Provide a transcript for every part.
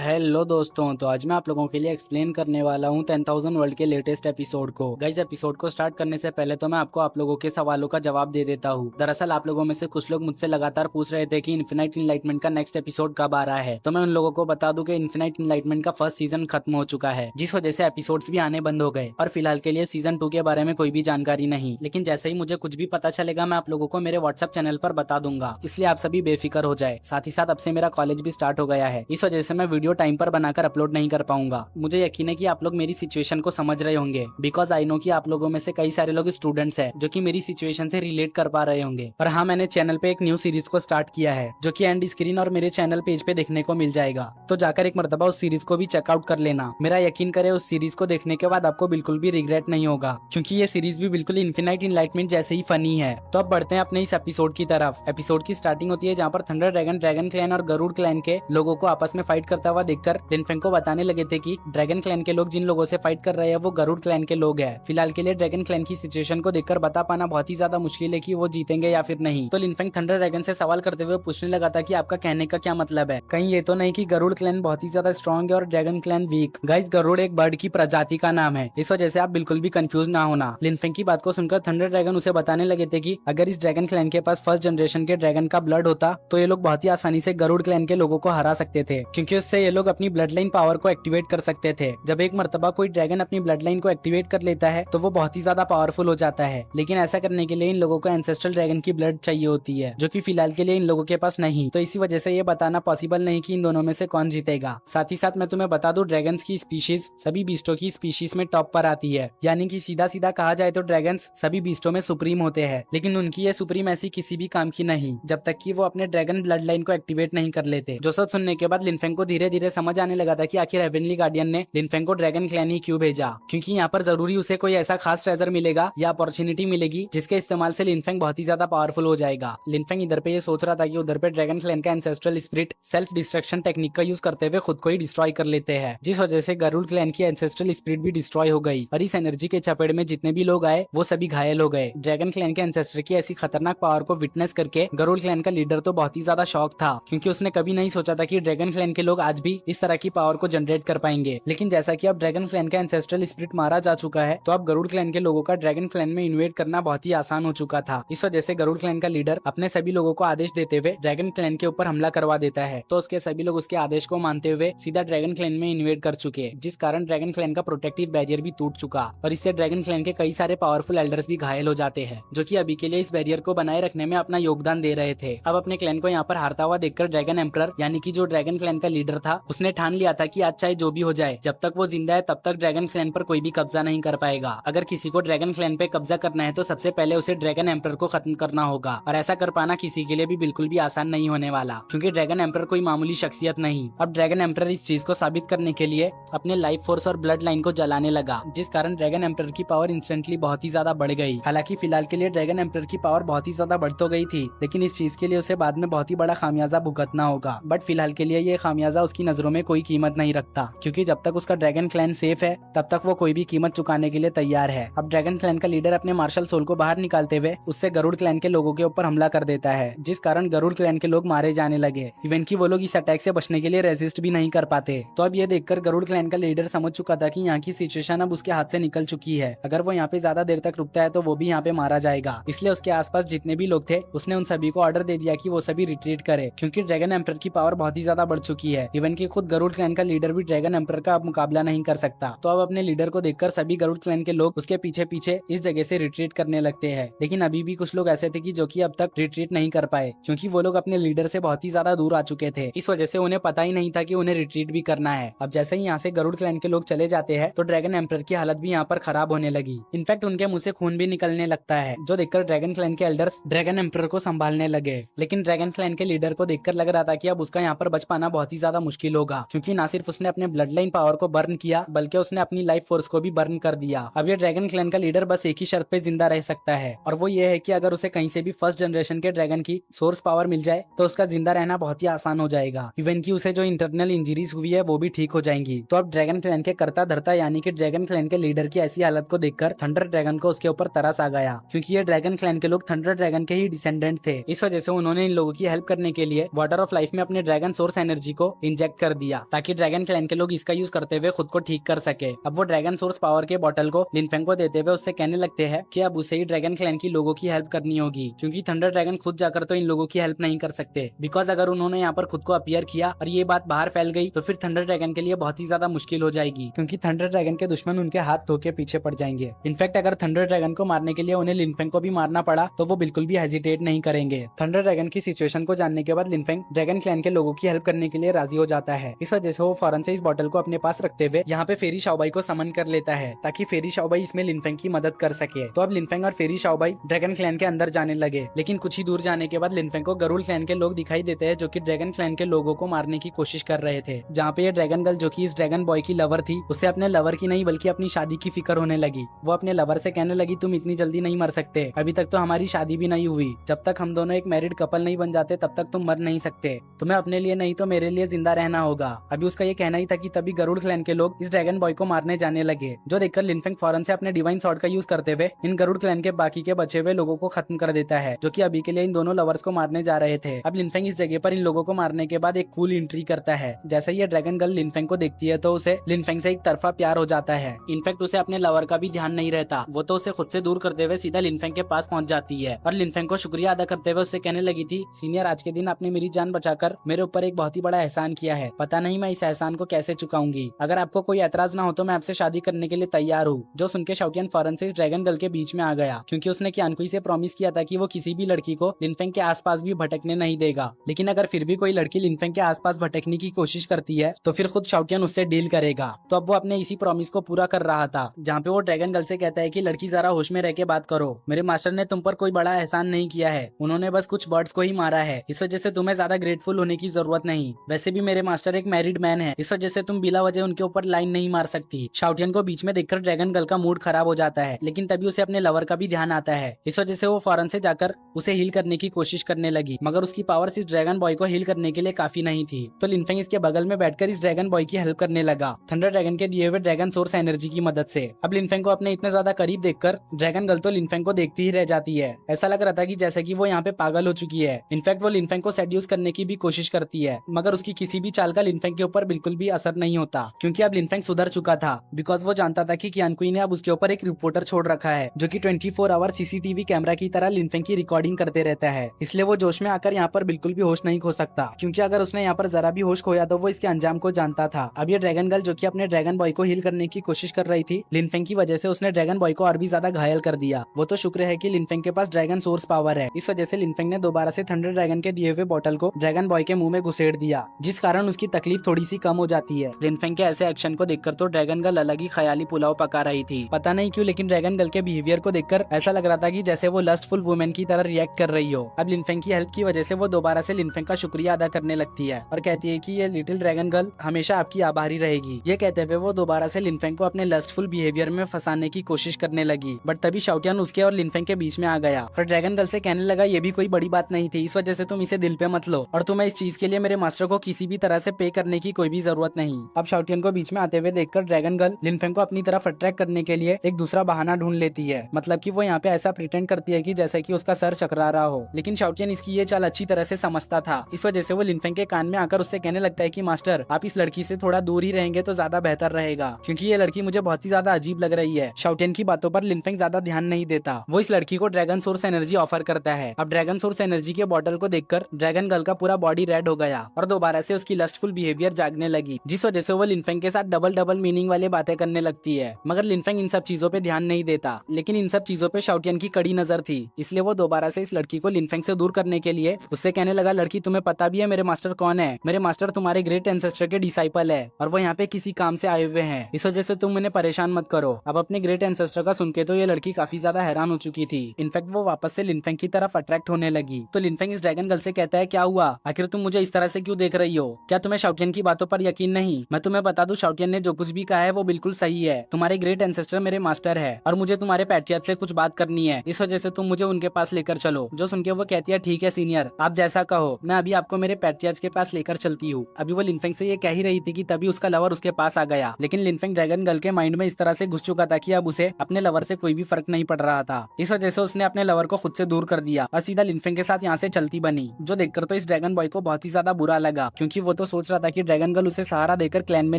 Hello दोस्तों, तो आज मैं आप लोगों के लिए एक्सप्लेन करने वाला हूँ 10,000 वर्ल्ड के लेटेस्ट एपिसोड को। गाइस, एपिसोड को स्टार्ट करने से पहले तो मैं आपको आप लोगों के सवालों का जवाब दे देता हूँ। दरअसल आप लोगों में से कुछ लोग मुझसे लगातार पूछ रहे थे कि इन्फिनाइट इनलाइटमेंट का नेक्स्ट एपिसोड कब आ रहा है, तो मैं उन लोगों को बता दूं कि इन्फिनाइट इनलाइटमेंट का फर्स्ट सीजन खत्म हो चुका है, जिस वजह से एपिसोड्स भी आने बंद हो गए और फिलहाल के लिए सीजन 2 के बारे में कोई भी जानकारी नहीं। लेकिन जैसे ही मुझे कुछ भी पता चलेगा मैं आप लोगों को मेरे व्हाट्सएप चैनल पर बता दूंगा, इसलिए आप सभी बेफिक्र हो जाए। साथ ही साथ अब से मेरा कॉलेज भी स्टार्ट हो गया है, इस वजह से मैं वीडियो टाइम पर बनाकर अपलोड नहीं कर पाऊंगा। मुझे यकीन है कि आप लोग मेरी सिचुएशन को समझ रहे होंगे, बिकॉज आई नो कि आप लोगों में से कई सारे लोग स्टूडेंट्स हैं जो कि मेरी सिचुएशन से रिलेट कर पा रहे होंगे। और हाँ, मैंने चैनल पे एक न्यू सीरीज को स्टार्ट किया है जो कि एंड स्क्रीन और मेरे चैनल पेज पे देखने को मिल जाएगा, तो जाकर एक मर्तबा उस सीरीज को भी चेकआउट कर लेना। मेरा यकीन करे, उस सीरीज को देखने के बाद आपको बिल्कुल भी रिग्रेट नहीं होगा, क्योंकि ये सीरीज भी बिल्कुल इन्फिनाइट इनलाइटमेंट जैसे ही फनी है। तो अब बढ़ते हैं अपने इस एपिसोड की तरफ। एपिसोड की स्टार्टिंग होती है जहाँ पर थंडर ड्रैगन, ड्रैगन क्लैन और गरुड़ क्लैन के लोगों को आपस में फाइट करता हुआ देखकर लिनफेंग को बताने लगे थे कि ड्रैगन क्लैन के लोग जिन लोगों से फाइट कर रहे हैं वो गरुड़ क्लैन के लोग हैं। फिलहाल के लिए ड्रैगन क्लैन की सिचुएशन को देखकर बता पाना बहुत ही ज्यादा मुश्किल है कि वो जीतेंगे या फिर नहीं। तो लिनफेंग थंडर ड्रैगन से सवाल करते हुए पूछने लगा था कि आपका कहने का क्या मतलब है, कहीं ये तो नहीं कि गरुड़ क्लैन बहुत ही ज्यादा स्ट्रॉन्ग है और dragon clan weak. Guys, Garuda एक बर्ड की प्रजाति का नाम है, इस वजह से आप बिल्कुल भी कंफ्यूज ना होना। लिनफेंग की बात को सुनकर थंडर ड्रैगन उसे बताने लगे थे कि अगर इस ड्रैगन क्लैन के पास फर्स्ट जनरेशन के ड्रैगन का ब्लड होता तो ये लोग बहुत ही आसानी से गरुड़ क्लैन के लोगों को हरा सकते थे, क्योंकि उससे ये लोग अपनी ब्लड लाइन पावर को एक्टिवेट कर सकते थे। जब एक मर्तबा कोई ड्रैगन अपनी ब्लड लाइन को एक्टिवेट कर लेता है तो वो बहुत ही ज्यादा पावरफुल हो जाता है, लेकिन ऐसा करने के लिए इन लोगों को एंसेस्ट्रल ड्रैगन की ब्लड चाहिए होती है, जो कि फिलहाल के लिए इन लोगों के पास नहीं। तो इसी वजह से ये बताना पॉसिबल नहीं कि इन दोनों में से कौन जीतेगा। साथ ही साथ मैं तुम्हें बता दूं, ड्रैगन्स की स्पीशीज सभी बीस्टों की स्पीशीज में टॉप पर आती है, यानी कि सीधा सीधा कहा जाए तो ड्रैगन्स सभी बीस्टों में सुप्रीम होते हैं, लेकिन उनकी ये सुप्रीम ऐसी किसी भी काम की नहीं जब तक कि वो अपने ड्रैगन ब्लड लाइन को एक्टिवेट नहीं कर लेते। जो सब सुनने के बाद लिनफेंग को धीरे धीरे समझ आने लगा था कि आखिर हेवनली गार्डियन ने लिनफेंग को ड्रैगन क्लैन ही क्यों भेजा, क्योंकि यहाँ पर जरूरी उसे कोई ऐसा खास ट्रेजर मिलेगा या अपॉर्चुनिटी मिलेगी जिसके इस्तेमाल से लिनफेंग बहुत ही ज्यादा पावरफुल हो जाएगा। लिनफेंग इधर पे ये सोच रहा था कि उधर पे ड्रैगन क्लैन का ancestral spirit self destruction technique का यूज करते हुए खुद को ही डिस्ट्रॉय कर लेते हैं, जिस वजह से गरुड़ क्लैन की एंसेस्ट्रल स्पिरिट भी डिस्ट्रॉय हो गई और इस एनर्जी के चपेट में जितने भी लोग आए वो सभी घायल हो गए। ड्रैगन क्लैन के एंसेस्टर की ऐसी खतरनाक पावर को विटनेस करके गरुड़ क्लैन का लीडर तो बहुत ही ज्यादा शॉक था, क्योंकि उसने कभी नहीं सोचा था कि ड्रैगन क्लैन के लोग आज भी इस तरह की पावर को जनरेट कर पाएंगे। लेकिन जैसा कि अब ड्रैगन क्लैन का एंसेस्ट्रल स्पिरिट मारा जा चुका है, तो अब गरुड़ क्लैन के लोगों का ड्रैगन क्लैन में इन्वेट करना बहुत ही आसान हो चुका था। इस वजह से गरुड़ क्लैन का लीडर अपने सभी लोगों को आदेश देते हुए ड्रैगन क्लैन के ऊपर हमला करवा देता है, तो उसके सभी लोग उसके आदेश को मानते हुए सीधा ड्रैगन क्लैन में इन्वेट कर चुके, जिस कारण ड्रैगन क्लैन का प्रोटेक्टिव बैरियर भी टूट चुका और इससे ड्रैगन क्लैन के कई सारे पावरफुल एल्डर्स भी घायल हो जाते हैं, जो कि अभी के लिए इस बैरियर को बनाए रखने में अपना योगदान दे रहे थे। अब अपने क्लैन को यहाँ पर हारता हुआ देखकर ड्रैगन एम्परर यानी कि जो ड्रैगन क्लैन का लीडर था, उसने ठान लिया था कि आज चाहे जो भी हो जाए, जब तक वो जिंदा है तब तक ड्रैगन क्लैन पर कोई भी कब्जा नहीं कर पाएगा। अगर किसी को ड्रैगन क्लैन पे कब्जा करना है तो सबसे पहले उसे ड्रैगन एम्परर को खत्म करना होगा, और ऐसा कर पाना किसी के लिए भी बिल्कुल भी आसान नहीं होने वाला, क्योंकि ड्रैगन एम्परर कोई मामूली शख्सियत नहीं। अब ड्रैगन एम्परर इस चीज को साबित करने के लिए अपने लाइफ फोर्स और ब्लड लाइन को जलाने लगा, जिस कारण ड्रैगन एम्परर की पावर इंस्टेंटली बहुत ही ज्यादा बढ़ गई। हालांकि फिलहाल के लिए ड्रैगन एम्परर की पावर बहुत ही ज्यादा बढ़ तो गई थी, लेकिन इस चीज के लिए उसे बाद में बहुत ही बड़ा खामियाजा भुगतना होगा। बट फिलहाल के लिए ये खामियाजा उसकी नजरों में कोई कीमत नहीं रखता, क्योंकि जब तक उसका ड्रैगन क्लैन सेफ है तब तक वो कोई भी कीमत चुकाने के लिए तैयार है। अब ड्रैगन क्लैन का लीडर अपने मार्शल सोल को बाहर निकालते हुए उससे गरुड़ क्लैन के लोगों के ऊपर हमला कर देता है, जिस कारण गरुड़ क्लैन के लोग मारे जाने लगे। इवन कि वो लोग इस अटैक से बचने के लिए रेजिस्ट भी नहीं कर पाते। तो अब ये देखकर गरुड़ क्लैन का लीडर समझ चुका था कि यहाँ की सिचुएशन अब उसके हाथ से निकल चुकी है। अगर वो यहाँ पे ज्यादा देर तक रुकता है तो वो भी यहाँ पे मारा जाएगा, इसलिए उसके आसपास जितने भी लोग थे उसने उन सभी को ऑर्डर दे दिया कि वो सभी रिट्रीट करे, क्योंकि ड्रैगन एम्परर की पावर बहुत ही ज्यादा बढ़ चुकी है। इवन कि खुद गरुड़ क्लैन का लीडर भी ड्रैगन एम्परर का अब मुकाबला नहीं कर सकता। तो अब अपने लीडर को देखकर सभी गरुड़ क्लैन के लोग उसके पीछे पीछे इस जगह से रिट्रीट करने लगते हैं। लेकिन अभी भी कुछ लोग ऐसे थे कि जो कि अब तक रिट्रीट नहीं कर पाए, क्योंकि वो लोग अपने लीडर से बहुत ही ज्यादा दूर आ चुके थे। इस वजह से उन्हें पता ही नहीं था कि उन्हें रिट्रीट भी करना है। अब जैसे ही यहाँ से गरुड़ क्लैन के लोग चले जाते हैं तो ड्रैगन एम्परर की हालत भी यहाँ पर खराब होने लगी। इनफैक्ट उनके मुंह से खून भी निकलने लगता है, जो देखकर ड्रैगन क्लैन के एल्डर्स ड्रैगन एम्परर को संभालने लगे। लेकिन ड्रैगन क्लैन के लीडर को देखकर लग रहा था कि अब उसका यहाँ पर बच पाना बहुत ही ज्यादा मुश्किल होगा, क्योंकि ना सिर्फ उसने अपने ब्लड लाइन पावर को बर्न किया बल्कि उसने अपनी लाइफ फोर्स को भी बर्न कर दिया। अब ये ड्रैगन क्लैन का लीडर बस एक ही शर्त पे जिंदा रह सकता है, और वो ये है कि अगर उसे कहीं से भी फर्स्ट जनरेशन के ड्रैगन की सोर्स पावर मिल जाए तो उसका जिंदा रहना बहुत ही आसान हो जाएगा। इवन कि उसे जो इंटरनल इंजरीज हुई है वो भी ठीक हो जाएंगी। तो अब ड्रैगन क्लैन के करता धरता यानी कि ड्रैगन क्लैन के लीडर की ऐसी हालत को देखकर थंडर ड्रैगन को उसके ऊपर तरस आ गया, क्योंकि ये ड्रैगन क्लैन के लोग थंडर ड्रैगन के ही डिसेंडेंट थे। इस वजह से उन्होंने इन लोगों की हेल्प करने के लिए वाटर ऑफ लाइफ में अपने ड्रैगन सोर्स एनर्जी को इंजेक्ट रिएक्ट कर दिया ताकि ड्रैगन क्लैन के लोग इसका यूज करते हुए खुद को ठीक कर सके। अब वो ड्रैगन सोर्स पावर के बॉटल को लिनफेंग को देते हुए उससे कहने लगते हैं कि अब उसे ही ड्रैगन क्लैन की लोगों की हेल्प करनी होगी, क्योंकि थंडर ड्रैगन खुद जाकर तो इन लोगों की हेल्प नहीं कर सकते। बिकॉज अगर उन्होंने यहाँ पर खुद को अपीयर किया और ये बात बाहर फैल गई तो फिर थंडर ड्रैगन के लिए बहुत ही ज्यादा मुश्किल हो जाएगी, क्योंकि थंडर ड्रैगन के दुश्मन उनके हाथ धो के पीछे पड़ जाएंगे। इनफैक्ट अगर थंडर ड्रैगन को मारने के लिए उन्हें लिनफेंग को भी मारना पड़ा तो वो बिल्कुल भी हेजिटेट नहीं करेंगे। थंडर ड्रैगन की सिचुएशन को जानने के बाद लिनफेंग ड्रैगन क्लैन के लोगों की हेल्प करने के लिए राजी हो जाता है। इस वजह से वो फौरन से इस बॉटल को अपने पास रखते हुए यहाँ पे फेरी शाओबाई को समन कर लेता है ताकि फेरी शाओबाई इसमें लिनफेंग की मदद कर सके। तो अब लिनफेंग और फेरी शाओबाई ड्रैगन क्लैन के अंदर जाने लगे, लेकिन कुछ ही दूर जाने के बाद लिनफेंग को गरुड़ क्लैन के लोग दिखाई देते हैं जो कि ड्रैगन क्लैन के लोगों को मारने की कोशिश कर रहे थे। जहाँ पे ये ड्रैगन गर्ल जो कि इस ड्रैगन बॉय की लवर थी उससे अपने लवर की नहीं बल्कि अपनी शादी की फिक्र होने लगी। वो अपने लवर से कहने लगी तुम इतनी जल्दी नहीं मर सकते, अभी तक तो हमारी शादी भी नहीं हुई, जब तक हम दोनों एक मैरिड कपल नहीं बन जाते तब तक तुम मर नहीं सकते, तुम्हें अपने लिए नहीं तो मेरे लिए जिंदा रहना होगा। अभी उसका ये कहना ही था कि तभी गरुड़ क्लैन के लोग इस ड्रैगन बॉय को मारने जाने लगे, जो देखकर लिनफेंग फौरन से अपने डिवाइन सॉर्ड का यूज करते हुए इन गरुड़ क्लैन के बाकी के बचे हुए लोगों को खत्म कर देता है, जो कि अभी के लिए इन दोनों लवर्स को मारने जा रहे थे। अब लिनफेंग इस जगह पर इन लोगों को मारने के बाद एक कूल एंट्री करता है। जैसे ये ड्रैगन गर्ल लिनफेंग को देखती है तो उसे लिनफेंग से एक तरफा प्यार हो जाता है। इनफैक्ट उसे अपने लवर का भी ध्यान नहीं रहता, वो तो उसे खुद से दूर करते हुए सीधा लिनफेंग के पास पहुंच जाती है और लिनफेंग को शुक्रिया अदा करते हुए उससे कहने लगी थी सीनियर, आज के दिन आपने मेरी जान बचाकर मेरे ऊपर एक बहुत ही बड़ा एहसान किया है, पता नहीं मैं इस एहसान को कैसे चुकाऊंगी। अगर आपको कोई एतराज ना हो तो मैं आपसे शादी करने के लिए तैयार हूँ। जो सुनकर शाओटियन फौरन से इस ड्रैगन गर्ल के बीच में आ गया, क्योंकि उसने क्यानकुई से प्रॉमिस किया था कि वो किसी भी लड़की को लिनफेंग के आसपास भी भटकने नहीं देगा। लेकिन अगर फिर भी कोई लड़की लिनफेंग के आसपास भटकने की कोशिश करती है तो फिर खुद शाओटियन उससे डील करेगा। तो अब वो अपने इसी प्रॉमिस को पूरा कर रहा था, जहाँ पे वो ड्रैगन गर्ल से कहता है कि लड़की जरा होश में रह के बात करो, मेरे मास्टर ने तुम पर कोई बड़ा एहसान नहीं किया है, उन्होंने बस कुछ बर्ड्स को ही मारा है, इस वजह से तुम्हें ज्यादा ग्रेटफुल होने की जरूरत नहीं। वैसे भी मेरे मास्टर एक मैरिड मैन है, इस वजह से तुम बिला वजह उनके ऊपर लाइन नहीं मार सकती। शाओटियन को बीच में देखकर ड्रैगन गर्ल का मूड खराब हो जाता है, लेकिन तभी उसे अपने लवर का भी ध्यान आता है। इस वजह से वो फौरन से जाकर उसे हील करने की कोशिश करने लगी, मगर उसकी पावर्स इस ड्रैगन बॉय को हील करने के लिए काफी नहीं थी। तो लिनफेंग इसके बगल में बैठकर इस ड्रैगन बॉय की हेल्प करने लगा थंडर ड्रैगन के दिए हुए ड्रैगन सोर्स एनर्जी की मदद से। अब लिनफेंग को अपने इतने ज्यादा करीब देखकर ड्रैगन गर्ल तो लिनफेंग को देखती ही रह जाती है। ऐसा लग रहा था कि जैसे कि वो यहाँ पे पागल हो चुकी है। इनफैक्ट वो लिनफेंग को सेड्यूस करने की भी कोशिश करती है, मगर उसकी किसी भी चाल का लिनफेंग के ऊपर बिल्कुल भी असर नहीं होता, क्योंकि अब लिनफेंग सुधर चुका था। बिकॉज वो जानता था कि क्यानकुई ने अब उसके ऊपर एक रिपोर्टर छोड़ रखा है जो कि 24 आवर सीसीटीवी कैमरा की तरह लिनफेंग की रिकॉर्डिंग करते रहता है। इसलिए वो जोश में आकर यहाँ पर बिल्कुल भी होश नहीं खो सकता, क्योंकि अगर उसने यहाँ पर जरा भी होश खोया तो वो इसके अंजाम को जानता था। अब ये ड्रैगन गर्ल जो कि अपने ड्रैगन बॉय को हील करने की कोशिश कर रही थी, लिनफेंग की वजह से उसने ड्रैगन बॉय को और भी ज्यादा घायल कर दिया। वो तो शुक्र है कि लिनफेंग के पास ड्रैगन सोर्स पावर है। इस वजह से लिनफेंग ने दोबारा से थंडर ड्रैगन के दिए हुए बॉटल को ड्रैगन बॉय के मुंह में घुसेड़ दिया, जिस कारण उसकी तकलीफ थोड़ी सी कम हो जाती है। लिनफेंग के ऐसे एक्शन को देखकर तो ड्रैगन गर्ल अलग ही ख्याली पुलाव पका रही थी। पता नहीं क्यों, लेकिन ड्रैगन गर्ल के बिहेवियर को देखकर ऐसा लग रहा था कि जैसे वो लस्टफुल वुमेन की तरह रिएक्ट कर रही हो। अब लिनफेंग की हेल्प की वजह से वो दोबारा से लिनफेंग का शुक्रिया अदा करने लगती है और कहती है कि ये लिटिल ड्रैगन गर्ल हमेशा आपकी आभारी रहेगी। ये कहते हुए वो दोबारा से लिनफेंग को अपने लस्टफुल बिहेवियर में फंसाने की कोशिश करने लगी, बट तभी शाओटियन उसके और लिनफेंग के बीच में आ गया और ड्रैगन गर्ल से कहने लगा ये भी कोई बड़ी बात नहीं थी, इस वजह से तुम इसे दिल पे मत लो और तुम्हें इस चीज के लिए मेरे मास्टर को किसी भी तरह से पे करने की कोई भी जरूरत नहीं। अब शाओटियन को बीच में आते हुए देखकर ड्रैगन गर्ल लिनफेंग को अपनी तरफ अट्रैक्ट करने के लिए एक दूसरा बहाना ढूंढ लेती है, मतलब कि वो यहाँ पे ऐसा प्रिटेंड करती है कि जैसे कि उसका सर चकरा रहा हो। लेकिन शाओटियन इसकी ये चाल अच्छी तरह से समझता था, इस वजह से वो लिनफेंग के कान में आकर उससे कहने लगता है कि मास्टर आप इस लड़की से थोड़ा दूर ही रहेंगे तो ज्यादा बेहतर रहेगा, क्योंकि ये लड़की मुझे बहुत ही ज्यादा अजीब लग रही है। शाओटियन की बातों पर लिनफेंग ज्यादा ध्यान नहीं देता, वो इस लड़की को ड्रैगन सोर्स एनर्जी ऑफर करता है। अब ड्रैगन सोर्स एनर्जी के बॉटल को देखकर ड्रैगन गर्ल का पूरा बॉडी रेड हो गया और दोबारा से उसकी लस्टफुल बिहेवियर जागने लगी, जिस वजह से वो लिनफेंग के साथ डबल डबल मीनिंग वाली बातें करने लगती है। मगर लिनफेंग इन सब चीजों पे ध्यान नहीं देता, लेकिन इन सब चीजों पे शाओटियन की कड़ी नजर थी, इसलिए वो दोबारा से इस लड़की को लिनफेंग से दूर करने के लिए उससे कहने लगा लड़की तुम्हें पता भी है मेरे मास्टर कौन है, मेरे मास्टर तुम्हारे ग्रेट एंसेस्टर के डिसाइपल है और वो यहाँ पे किसी काम से आए हुए हैं, इस वजह से तुम उन्हें परेशान मत करो। अब अपने ग्रेट एंसेस्टर का सुनके तो ये लड़की काफी ज्यादा हैरान हो चुकी थी। इनफैक्ट वो वापस से लिनफेंग की तरफ अट्रैक्ट होने लगी। तो लिनफेंग इस ड्रैगन गर्ल से कहता है क्या हुआ, आखिर तुम मुझे इस तरह से क्यों देख रही हो, क्या तुम्हें शाओटियन की बातों पर यकीन नहीं? मैं तुम्हें बता दूं शाओटियन ने जो कुछ भी कहा है वो बिल्कुल सही है, तुम्हारे ग्रेट एंसेस्टर मेरे मास्टर है और मुझे तुम्हारे पैट्रियट से कुछ बात करनी है, इस वजह से तुम मुझे उनके पास लेकर चलो। जो सुनके वो कहती है ठीक है सीनियर, आप जैसा कहो, मैं अभी आपको मेरे पैट्रियट्स के पास लेकर चलती हूँ। अभी वो लिनफेंग से ये कह ही रही थी कि तभी उसका लवर उसके पास आ गया, लेकिन लिनफेंग ड्रैगन गर्ल के माइंड में इस तरह से घुस चुका था कि अब उसे अपने लवर से कोई भी फर्क नहीं पड़ रहा था। इस वजह से उसने अपने लवर को खुद से दूर कर दिया और सीधा लिनफेंग के साथ यहाँ से चलती बनी, जो देखकर तो इस ड्रैगन बॉय को बहुत ही ज्यादा बुरा लगा, क्योंकि वो तो सोच रहा था कि ड्रैगन गर्ल उसे सहारा देकर क्लैन में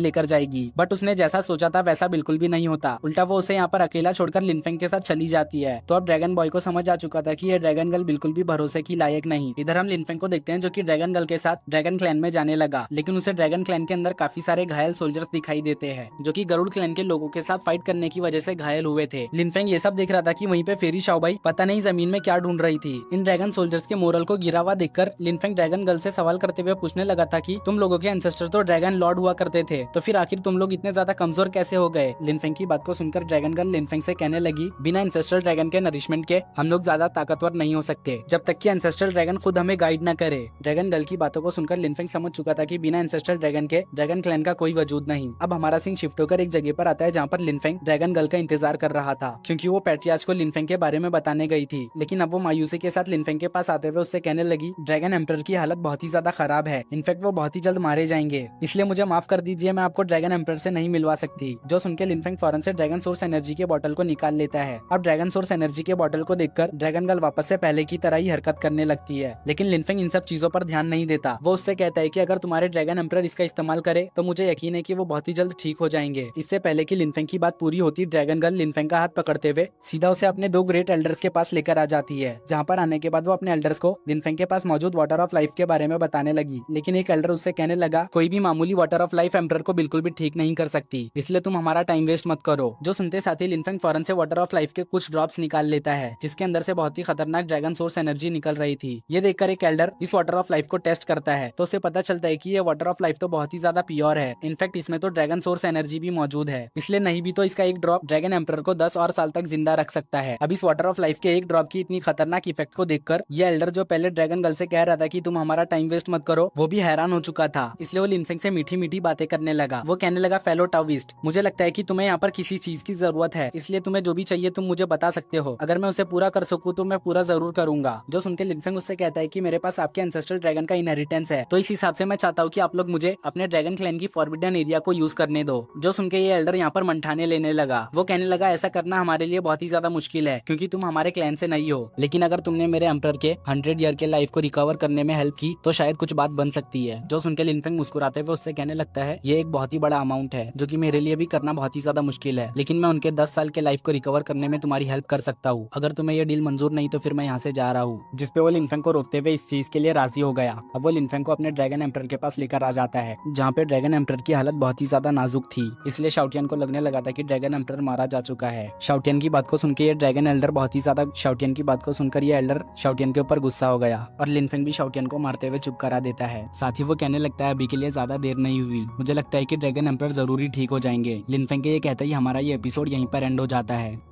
लेकर जाएगी, बट उसने जैसा सोचा था वैसा बिल्कुल भी नहीं होता। उल्टा वो उसे यहाँ पर अकेला छोड़कर लिनफेंग के साथ चली जाती है। तो अब ड्रैगन बॉय को समझ आ चुका था कि ये ड्रैगन गर्ल बिल्कुल भी भरोसे की लायक नहीं। इधर हम लिनफेंग को देखते हैं जो कि ड्रैगन गर्ल के साथ ड्रैगन क्लैन में जाने लगा, लेकिन उसे ड्रैगन क्लैन के अंदर काफी सारे घायल सोल्जर्स दिखाई देते हैं जो कि गरुड़ क्लैन के लोगों के साथ फाइट करने की वजह से घायल हुए थे। लिनफेंग ये सब देख रहा था कि वहीं पे फेरी शाओबाई पता नहीं जमीन में क्या ढूंढ रही थी। इन ड्रैगन सोल्जर्स के मोरल को गिरा हुआ देखकर लिनफेंग ड्रैगन गर्ल से सवाल करते हुए पूछने लगा था कि तुम लोगों के एंसेस्टर तो ड्रैगन लॉर्ड हुआ करते थे, तो फिर आखिर तुम लोग इतने ज्यादा कमजोर कैसे हो गए। लिनफेंग की बात को सुनकर ड्रैगन गर्ल लिनफेंग से कहने लगी, बिना एंसेस्ट्रल ड्रैगन के नरिशमेंट के हम लोग ज्यादा ताकतवर नहीं हो सकते जब तक कि एंसेस्ट्रल ड्रैगन खुद हमें गाइड न करे। ड्रैगन गर्ल की बातों को सुनकर लिनफेंग समझ चुका था कि बिना एंसेस्ट्रल ड्रैगन के ड्रैगन क्लैन का कोई वजूद नहीं। अब हमारा सीन शिफ्ट होकर एक जगह पर आता है जहाँ पर लिनफेंग ड्रैगन गर्ल का इंतजार कर रहा था, क्योंकि वो पैट्रियार्च को लिनफेंग के बारे में बताने गई थी। लेकिन अब वो मायूसी के साथ लिनफेंग के पास आते हुए उससे कहने लगी, ड्रैगन एम्परर की हालत बहुत ही ज्यादा खराब है, इनफैक्ट वो बहुत ही जल्द मारे जाएंगे, इसलिए मुझे माफ कर दीजिए, मैं आपको ड्रैगन एम्परर से नहीं मिलवा सकती। जो सुनकर लिनफेंग फौरन से ड्रैगन सोर्स एनर्जी के बॉटल को निकाल लेता है। अब ड्रैगन सोर्स एनर्जी के बॉटल को देखकर ड्रैगन गर्ल वापस से पहले की तरह ही हरकत करने लगती है, लेकिन लिनफेंग इन सब चीजों पर ध्यान नहीं देता। वो उससे कहता है कि अगर तुम्हारे ड्रैगन एम्परर इसका इस्तेमाल करे तो मुझे यकीन है कि वो बहुत ही जल्द ठीक हो जाएंगे। इससे पहले कि लिनफेंग की बात पूरी होती, ड्रैगन गर्ल लिनफेंग का हाथ पकड़ते हुए सीधा उसे अपने 2 ग्रेट एल्डर्स के पास लेकर आ जाती है, जहाँ पर आने के बाद वो अपने एल्डर्स को लिनफेंग के पास मौजूद वाटर ऑफ लाइफ के बारे में बताने लगी। लेकिन एक एल्डर उससे कहने लगा, कोई भी मामूली वाटर ऑफ लाइफ एम्परर को बिल्कुल भी ठीक नहीं कर सकती, इसलिए तुम हमारा टाइम वेस्ट मत करो। जो सुनते साथ ही लिनफेंग फौरन से वाटर ऑफ लाइफ के कुछ ड्रॉप्स निकाल लेता है, जिसके अंदर से बहुत ही खतरनाक ड्रैगन सोर्स एनर्जी निकल रही थी। ये देखकर एक एल्डर इस वाटर ऑफ लाइफ को टेस्ट करता है, तो उसे पता चलता है कि ये वाटर ऑफ लाइफ तो बहुत ही ज्यादा प्योर है, इनफैक्ट इसमें तो ड्रैगन सोर्स एनर्जी भी मौजूद है, इसलिए नहीं भी तो इसका एक ड्रॉप ड्रैगन एम्परर को 10 और साल तक जिंदा रख सकता है। अब इस वाटर ऑफ लाइफ के एक ड्रॉप की इतनी खतरनाक इफेक्ट को देखकर ये एल्डर जो पहले ड्रैगन गर्ल से कह रहा था कि तुम हमारा टाइम वेस्ट मत करो, वो भी हैरान हो चुका था। इसलिए वो लिनफेंग से मीठी मीठी बातें करने लगा। वो कहने लगा, फेलो टाओइस्ट, मुझे लगता है कि तुम्हें यहाँ पर किसी चीज की जरूरत है, इसलिए तुम्हें जो भी चाहिए तुम मुझे बता सकते हो, अगर मैं उसे पूरा कर सकूँ तो मैं पूरा जरूर करूंगा। जो सुनकर लिनफेंग उससे कहता है कि मेरे पास आपके एंसेस्ट्रल ड्रैगन का इनहेरिटेंस है, तो इस हिसाब से मैं चाहता हूँ कि आप लोग मुझे अपने ड्रैगन क्लैन की फॉरबिडन एरिया को यूज करने दो। जो सुनकर ये एल्डर यहाँ पर मंठाने लेने लगा। वो कहने लगा, ऐसा करना हमारे लिए बहुत ही ज्यादा मुश्किल है, क्योंकि तुम हमारे क्लैन से नहीं हो, लेकिन अगर तुमने मेरे एम्परर के 100 ईयर के लाइफ को रिकवर करने में हेल्प की तो शायद कुछ बात बन सकती है। जो सुनकर लिनफेंग मुस्कुराते हुए उससे कहने लगता है, ये एक बहुत ही बड़ा अमाउंट है जो कि मेरे लिए भी करना बहुत ही ज्यादा मुश्किल है, लेकिन मैं उनके 10 साल के लाइफ को रिकवर करने में तुम्हारी हेल्प कर सकता हूँ। अगर तुम्हें ये डील मंजूर नहीं तो फिर मैं यहाँ से जा रहा हूँ। जिसपे वो लिनफेंग को रोकते हुए इस चीज के लिए राजी हो गया। अब वो लिनफेंग को अपने ड्रैगन एम्परर के पास लेकर आ जाता है, जहाँ पे ड्रैगन एम्परर की हालत बहुत ही ज्यादा नाजुक थी, इसलिए शाउटियन को लगने लगा था कि ड्रैगन एम्परर मारा जा चुका है। शाउटियन की बात को सुनकर ये ड्रैगन एल्डर बहुत ही ज्यादा शाउटियन की बात को सुनकर ये एल्डर शाउटियन के ऊपर गुस्सा हो गया और लिनफेंग भी शाउटियन को मारते हुए चुप करा देता है। साथ ही वो कहने लगता है, अभी के लिए ज्यादा देर नहीं हुई, मुझे लगता है कि ड्रैगन एम्परर जरूरी ठीक हो जाएंगे। लिनफेंग के ये कहते ही हमारा ये एपिसोड यहीं पर एंड हो जाता है।